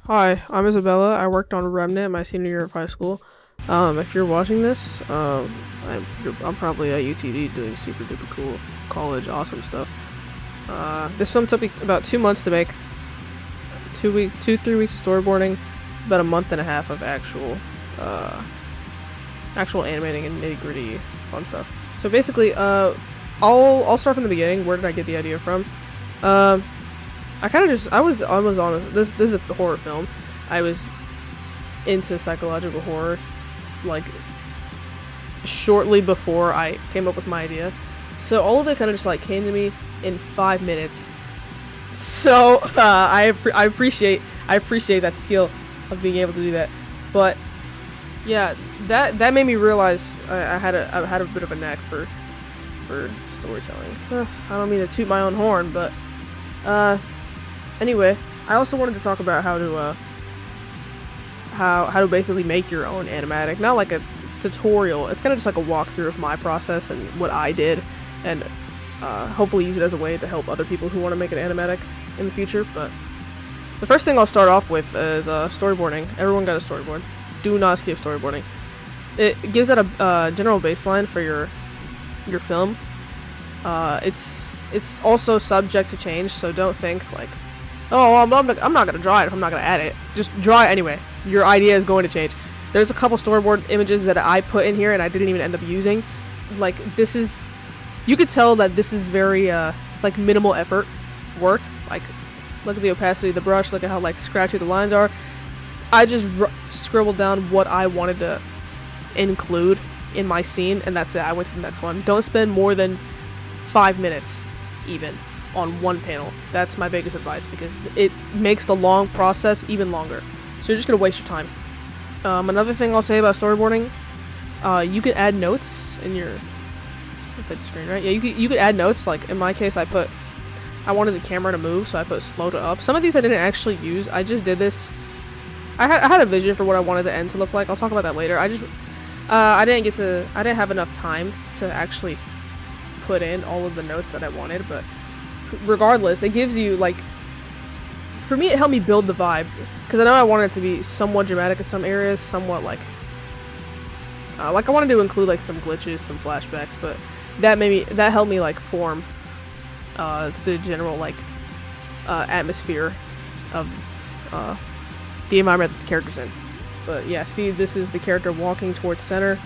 Hi, I'm Isabella. I worked on Remnant my senior year of high school. If you're watching this, I'm probably at UTD doing super duper cool college awesome stuff. This film took me about 2 months to make. 3 weeks of storyboarding, about a month and a half of actual animating and nitty gritty fun stuff. So basically, I'll start from the beginning. Where did I get the idea from? Um, I kind of just I was honest. This is a horror film. I was into psychological horror, like shortly before I came up with my idea. So all of it kind of just like came to me in 5 minutes. So I appreciate that skill of being able to do that. But yeah, that made me realize I had a bit of a knack for storytelling. I don't mean to toot my own horn, but uh, anyway, I also wanted to talk about how to basically make your own animatic. Not like a tutorial. It's kind of just like a walkthrough of my process and what I did, and hopefully use it as a way to help other people who want to make an animatic in the future. But the first thing I'll start off with is storyboarding. Everyone got a storyboard. Do not skip storyboarding. It gives it a general baseline for your film. It's also subject to change, so don't think like, oh, I'm not gonna draw it if I'm not gonna add it. Just draw it anyway. Your idea is going to change. There's a couple storyboard images that I put in here and I didn't even end up using. Like this is, you could tell that this is very like minimal effort work. Like look at the opacity of the brush. Look at how like scratchy the lines are. I just scribbled down what I wanted to include in my scene, and that's it. I went to the next one. Don't spend more than 5 minutes even on one panel. That's my biggest advice because it makes the long process even longer. So you're just gonna waste your time. Another thing I'll say about storyboarding, you can add notes in your if it's screen, right? Yeah, you could add notes. Like in my case, I wanted the camera to move, so I put slow to up. Some of these I didn't actually use. I just did this. I had a vision for what I wanted the end to look like. I'll talk about that later. I didn't have enough time to actually put in all of the notes that I wanted, but regardless, it gives you like, for me it helped me build the vibe because I know I wanted it to be somewhat dramatic in some areas, somewhat like I wanted to include like some glitches, some flashbacks, but that helped me like form the general like atmosphere of the environment that the character's in. But yeah, see, this is the character walking towards center.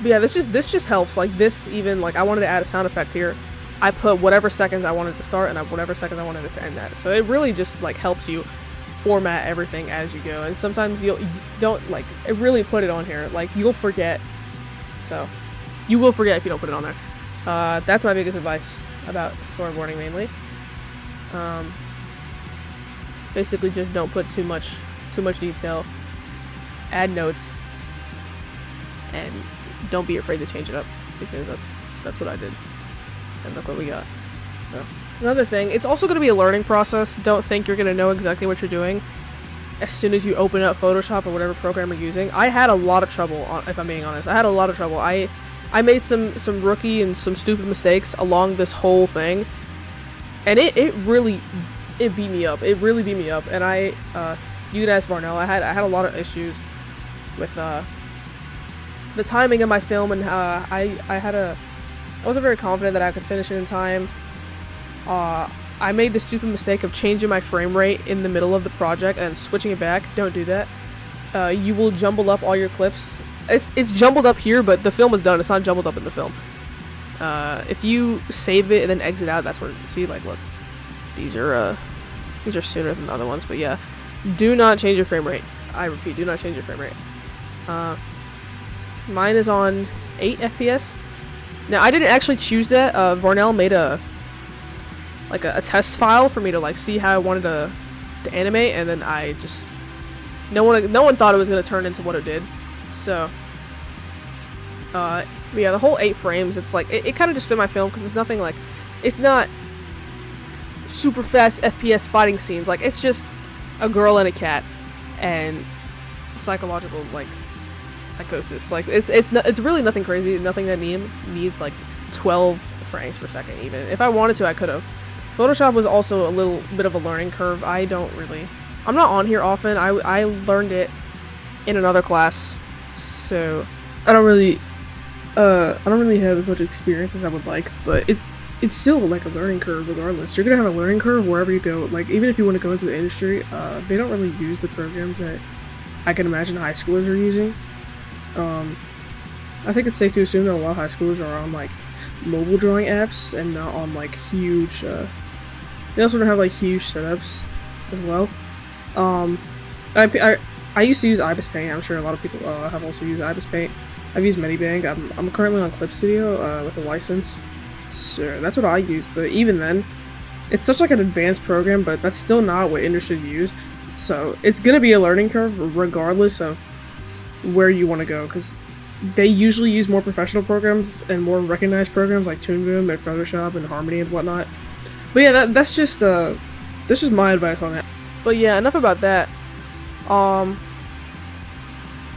But yeah, this just helps. Like this, even like I wanted to add a sound effect here. I put whatever seconds I wanted to start and whatever seconds I wanted it to end at. So it really just like helps you format everything as you go. And sometimes you don't like it really put it on here. Like you'll forget. So you will forget if you don't put it on there. That's my biggest advice about storyboarding mainly. Basically, just don't put too much detail. Add notes, and don't be afraid to change it up because that's what I did, and look what we got. So another thing, it's also going to be a learning process. Don't think you're going to know exactly what you're doing as soon as you open up Photoshop or whatever program you're using. I had a lot of trouble, if I'm being honest. I had a lot of trouble. I made some rookie and some stupid mistakes along this whole thing, and it really beat me up. It really beat me up, and you could ask Varnell. I had a lot of issues with the timing of my film, and I wasn't very confident that I could finish it in time. I made the stupid mistake of changing my frame rate in the middle of the project and switching it back. Don't do that. You will jumble up all your clips. It's jumbled up here, but the film is done. It's not jumbled up in the film. If you save it and then exit out, that's where you see, like, look, these are sooner than the other ones. But yeah, do not change your frame rate. I repeat, do not change your frame rate. Mine is on 8 FPS. Now I didn't actually choose that. Varnell made a test file for me to like see how I wanted to animate, and then I just no one thought it was gonna turn into what it did. So yeah, the whole 8 frames, it's like it kind of just fit my film because it's nothing like, it's not super fast FPS fighting scenes. Like it's just a girl and a cat and psychological like psychosis. Like it's really nothing crazy. Nothing that needs like 12 frames per second. Even if I wanted to, I could have. Photoshop was also a little bit of a learning curve. I don't really I'm not on here often. I learned it in another class, so I don't really have as much experience as I would like, but it's still like a learning curve regardless. You're gonna have a learning curve wherever you go. Like, even if you want to go into the industry, they don't really use the programs that I can imagine high schoolers are using. I think it's safe to assume that a lot of high schoolers are on like mobile drawing apps and not on like huge, they also don't have like huge setups as well. I used to use Ibis Paint. I'm sure a lot of people have also used Ibis Paint. I've used Medibang. I'm currently on Clip Studio with a license, so that's what I use. But even then, it's such like an advanced program, but that's still not what industry use. So it's gonna be a learning curve regardless of where you want to go, because they usually use more professional programs and more recognized programs like Toon Boom and Photoshop and Harmony and whatnot. But yeah, that's just my advice on that. But yeah, enough about that.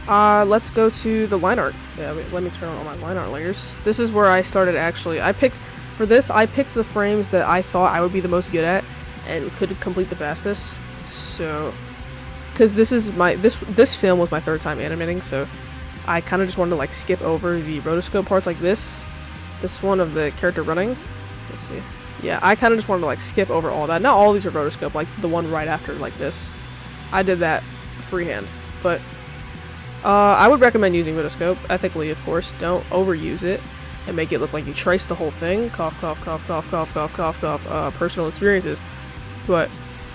Let's go to the line art. Yeah, wait, let me turn on all my line art layers. This is where I started actually. I picked the frames that I thought I would be the most good at and could complete the fastest. So, because this film was my third time animating, so I kind of just wanted to like skip over the rotoscope parts like this one of the character running. Let's see. Yeah, I kind of just wanted to like skip over all that. Not all these are rotoscope, like the one right after like this. I did that freehand, but I would recommend using rotoscope, ethically of course. Don't overuse it and make it look like you trace the whole thing. Cough, cough, cough, cough, cough, cough, cough, cough. Personal experiences, but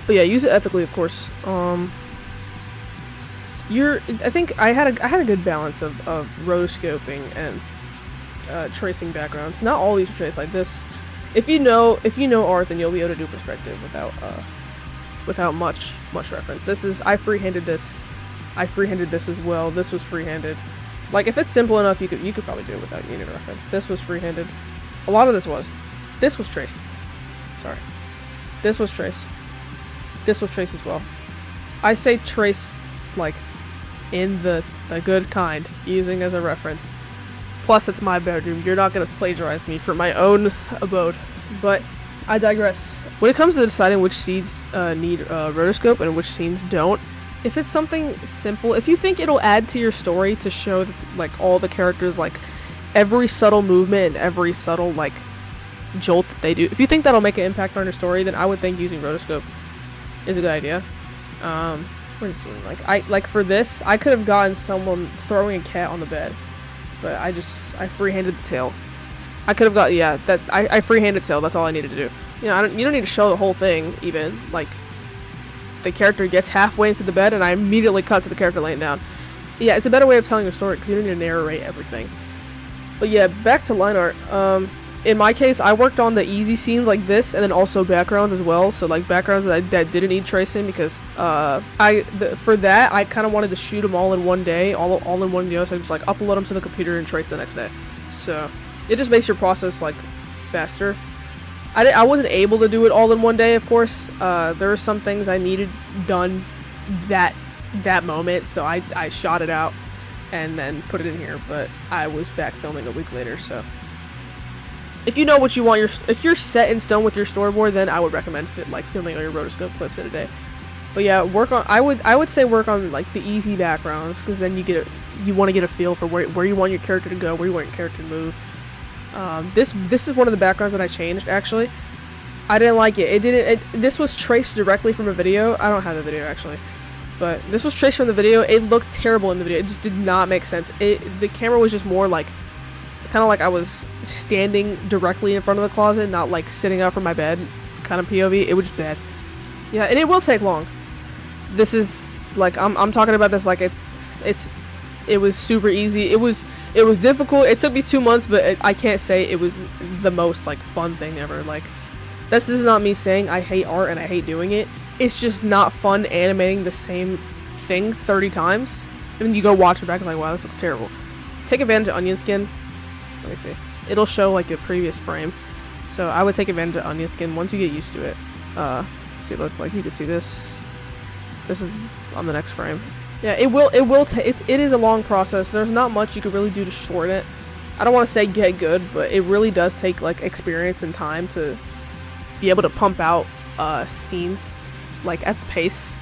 yeah, use it ethically, of course. I think I had a good balance of rotoscoping and tracing backgrounds. Not all these are traced like this. If you know art, then you'll be able to do perspective without much reference. I freehanded this. I freehanded this as well. This was freehanded. Like, if it's simple enough, you could probably do it without needing a reference. This was freehanded. A lot of this was. This was traced. Sorry. This was traced. This was traced as well. I say trace, like, in the good kind, using as a reference. Plus, it's my bedroom. You're not gonna plagiarize me for my own abode. But I digress. When it comes to deciding which scenes need rotoscope and which scenes don't, if it's something simple, if you think it'll add to your story to show that, like, all the characters, like, every subtle movement and every subtle, like, jolt that they do, if you think that'll make an impact on your story, then I would think using rotoscope is a good idea. What does it seem like? For this, I could have gotten someone throwing a cat on the bed, but I freehanded the tail. I could have got, yeah, I freehanded tail, that's all I needed to do. You know, you don't need to show the whole thing, even. Like, the character gets halfway into the bed, and I immediately cut to the character laying down. Yeah, it's a better way of telling a story, because you don't need to narrate everything. But yeah, back to line art. In my case, I worked on the easy scenes like this, and then also backgrounds as well. So, like, backgrounds that didn't need tracing, because for that, I kind of wanted to shoot them all in one day, all in one video, so I just, like, upload them to the computer and trace the next day. So, it just makes your process, like, faster. I wasn't able to do it all in one day, of course. There were some things I needed done that moment, so I shot it out and then put it in here, but I was back filming a week later, so. If you know what you want, if you're set in stone with your storyboard, then I would recommend filming all your rotoscope clips in a day. But yeah, I would say work on, like, the easy backgrounds, because then you want to get a feel for where you want your character to go, where you want your character to move. This is one of the backgrounds that I changed, actually. I didn't like it. This was traced directly from a video. I don't have the video, actually. But this was traced from the video. It looked terrible in the video. It just did not make sense. The camera was just more like, kind of like I was standing directly in front of the closet, not like sitting up from my bed kind of POV. It was just bad. Yeah, and it will take long. This is, like, I'm talking about this like it was super easy. It was difficult. It took me 2 months, but I can't say it was the most, like, fun thing ever. Like, this is not me saying I hate art and I hate doing it. It's just not fun animating the same thing 30 times. And then you go watch it back and like, wow, this looks terrible. Take advantage of onion skin. Let me see. It'll show, like, a previous frame. So I would take advantage of onion skin once you get used to it. See, look, like, you can see this. This is on the next frame. Yeah, it is a long process. There's not much you could really do to shorten it. I don't want to say get good, but it really does take, like, experience and time to be able to pump out scenes, like, at the pace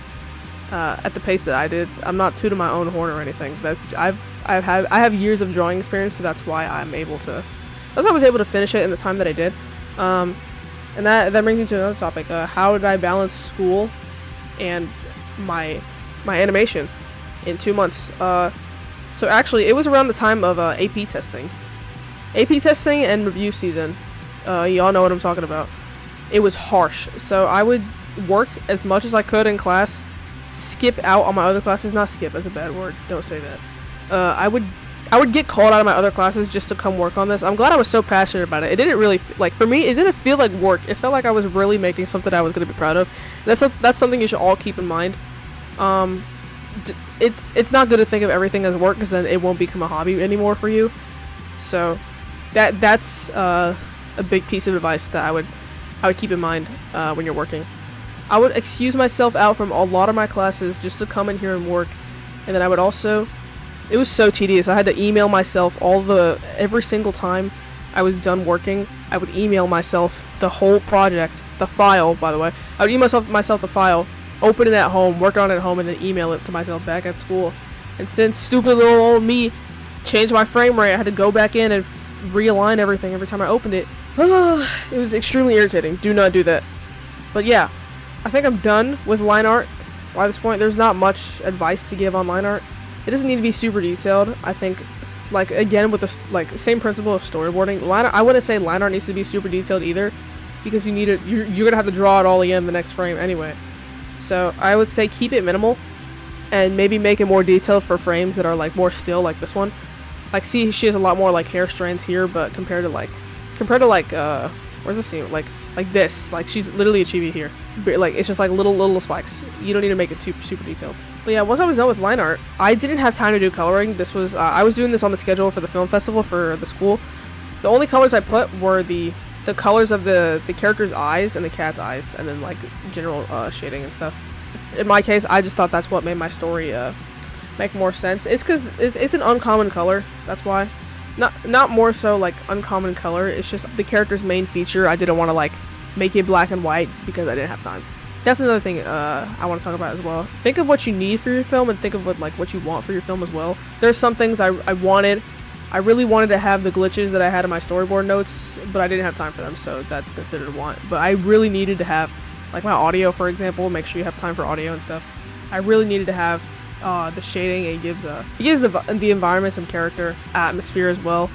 at the pace that I did. I'm not tooting my own horn or anything. I have years of drawing experience, so that's why I was able to finish it in the time that I did. And that brings me to another topic. How did I balance school and my animation in 2 months? So actually, it was around the time of AP testing. AP testing and review season. Y'all know what I'm talking about. It was harsh. So I would work as much as I could in class, skip out on my other classes. Not skip, that's a bad word. Don't say that. I would get called out of my other classes just to come work on this. I'm glad I was so passionate about it. It didn't really, for me, it didn't feel like work. It felt like I was really making something I was going to be proud of. That's something you should all keep in mind. It's not good to think of everything as work, because then it won't become a hobby anymore for you. So that's a big piece of advice that I would keep in mind when you're working. I would excuse myself out from a lot of my classes just to come in here and work, and then I would also, it was so tedious. I had to email myself every single time I was done working. I would email myself the whole project, the file, by the way. I would email myself the file, open it at home, work on it at home, and then email it to myself back at school. And since stupid little old me changed my frame rate, I had to go back in and realign everything every time I opened it. It was extremely irritating. Do not do that. But yeah, I think I'm done with line art. By this point, there's not much advice to give on line art. It doesn't need to be super detailed. I think, again, with the same principle of storyboarding, I wouldn't say line art needs to be super detailed either, because you're gonna have to draw it all again in the next frame anyway. So I would say keep it minimal, and maybe make it more detailed for frames that are more still, like this one. See, she has a lot more hair strands here, but compared to where's the scene? Like this, she's literally a chibi here. It's just little spikes. You don't need to make it super detailed. But yeah, once I was done with line art, I didn't have time to do coloring. This was I was doing this on the schedule for the film festival for the school. The only colors I put were the colors of the character's eyes and the cat's eyes, and then general shading and stuff. In my case, I just thought that's what made my story make more sense. It's because it's an uncommon color. That's why. Not more so uncommon color. It's just the character's main feature. I didn't want to make it black and white because I didn't have time. That's another thing I want to talk about as well. Think of what you need for your film, and think of what you want for your film as well. There's some things I wanted. I really wanted to have the glitches that I had in my storyboard notes, but I didn't have time for them, so that's considered a want. But I really needed to have my audio, for example. Make sure you have time for audio and stuff. I really needed to have the shading. It gives the environment some character, atmosphere as well.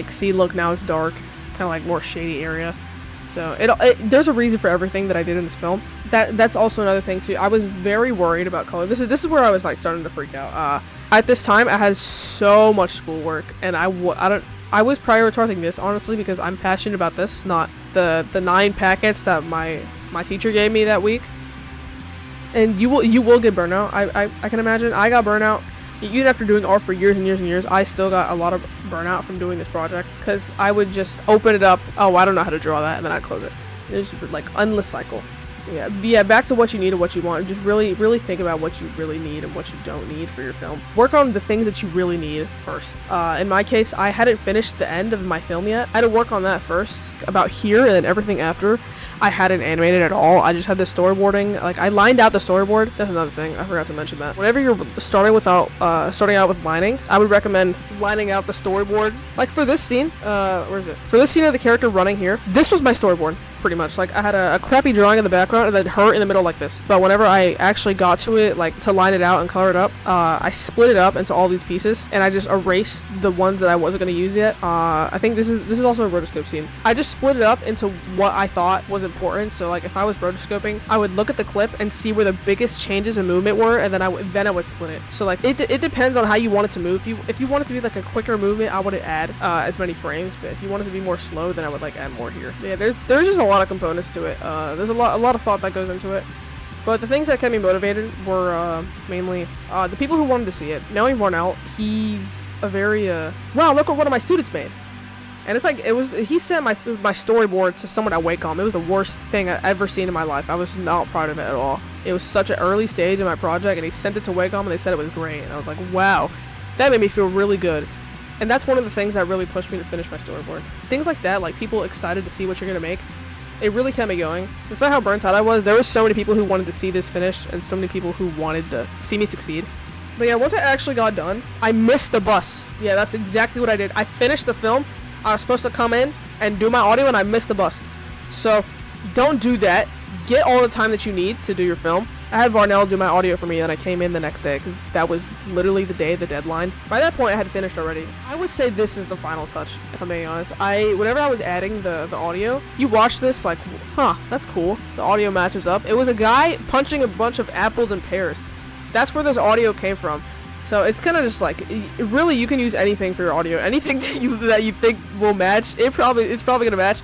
See, look, now it's dark, kind of more shady area. So there's a reason for everything that I did in this film. That's also another thing too. I was very worried about color. This is where I was starting to freak out. At this time, I had so much schoolwork, and I was prioritizing this honestly because I'm passionate about this, not the 9 packets that my teacher gave me that week. And you will get burnout. I can imagine. I got burnout. Even after doing art for years and years and years, I still got a lot of burnout from doing this project, because I would just open it up. Oh, I don't know how to draw that, and then I'd close it. It was just endless cycle. Yeah, back to what you need and what you want. Just really think about what you really need and what you don't need for your film. Work on the things that you really need first. In my case, I hadn't finished the end of my film yet. I had to work on that first, about here, and then everything after. I hadn't animated at all. I just had the storyboarding. I lined out the storyboard. That's another thing. I forgot to mention that. Whenever you're starting out with lining, I would recommend lining out the storyboard. For this scene, where is it? For this scene of the character running here, this was my storyboard, pretty much. I had a crappy drawing in the background and then her in the middle like this. But whenever I actually got to it, to line it out and color it up, I split it up into all these pieces, and I just erased the ones that I wasn't going to use yet. I think this is also a rotoscope scene. I just split it up into what I thought was important. So if I was rotoscoping, I would look at the clip and see where the biggest changes in movement were, and then I would split it. So it depends on how you want it to move. If you want it to be a quicker movement, I wouldn't add as many frames. But if you want it to be more slow, then I would add more here. Yeah, there's just a lot of components to it. There's a lot of thought that goes into it. But the things that kept me motivated were mainly the people who wanted to see it. Knowing Varnell, he's a very wow, look what one of my students made. And he sent my storyboard to someone at Wacom. It was the worst thing I've ever seen in my life. I was not proud of it at all. It was such an early stage in my project, and he sent it to Wacom, and they said it was great. And I was like, wow, that made me feel really good. And that's one of the things that really pushed me to finish my storyboard. Things like that, people excited to see what you're gonna make. It really kept me going. Despite how burnt out I was, there were so many people who wanted to see this finished and so many people who wanted to see me succeed. But yeah, once I actually got done, I missed the bus. Yeah, that's exactly what I did. I finished the film. I was supposed to come in and do my audio and I missed the bus. So don't do that. Get all the time that you need to do your film. I had Varnell do my audio for me and I came in the next day because that was literally the day of the deadline. By that point I had finished already. I would say this is the final touch, if I'm being honest. Whenever I was adding the audio, you watch this like, huh, that's cool. The audio matches up. It was a guy punching a bunch of apples and pears. That's where this audio came from. So it's kind of just like, really you can use anything for your audio. Anything that you think will match, it's probably gonna match.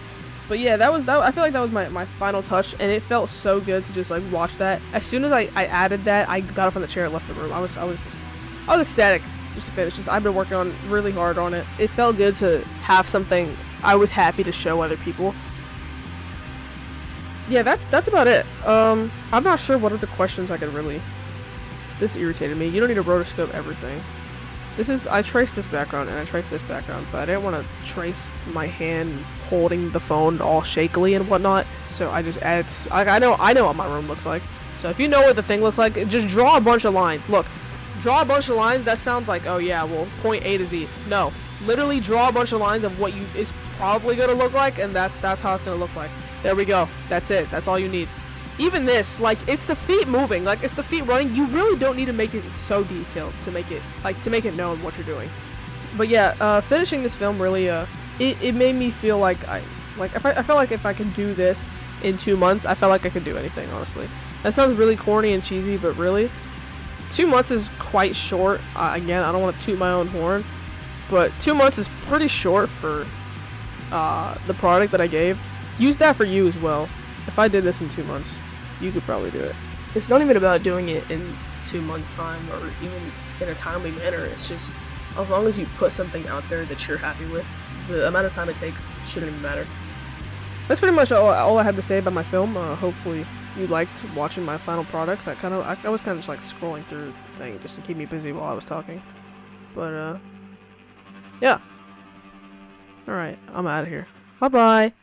But yeah, I feel like that was my final touch, and it felt so good to just like watch that. As soon as I added that, I got up from the chair and left the room. I was ecstatic just to finish this. I've been working on really hard on it. It felt good to have something I was happy to show other people. Yeah, that's about it. I'm not sure what other questions I could really. This irritated me. You don't need to rotoscope everything. I traced this background and I traced this background, but I didn't want to trace my hand holding the phone all shakily and whatnot. So I just added, I know what my room looks like. So if you know what the thing looks like, just draw a bunch of lines. Look, draw a bunch of lines. That sounds like, oh yeah, well, point A to Z. No, literally draw a bunch of lines of what it's probably gonna look like, and that's how it's gonna look like. There we go. That's it. That's all you need. Even this, like, it's the feet moving, like, it's the feet running. You really don't need to make it so detailed to make it known what you're doing. But yeah, finishing this film really, it made me feel like I felt like if I could do this in 2 months, I felt like I could do anything, honestly. That sounds really corny and cheesy, but really, 2 months is quite short. Again, I don't want to toot my own horn, but 2 months is pretty short for the product that I gave. Use that for you as well. If I did this in 2 months, you could probably do it. It's not even about doing it in 2 months' time or even in a timely manner. It's just, as long as you put something out there that you're happy with, the amount of time it takes shouldn't even matter. That's pretty much all I have to say about my film. Hopefully you liked watching my final product. I was kind of just like scrolling through the thing just to keep me busy while I was talking. But, yeah. Alright, I'm out of here. Bye-bye.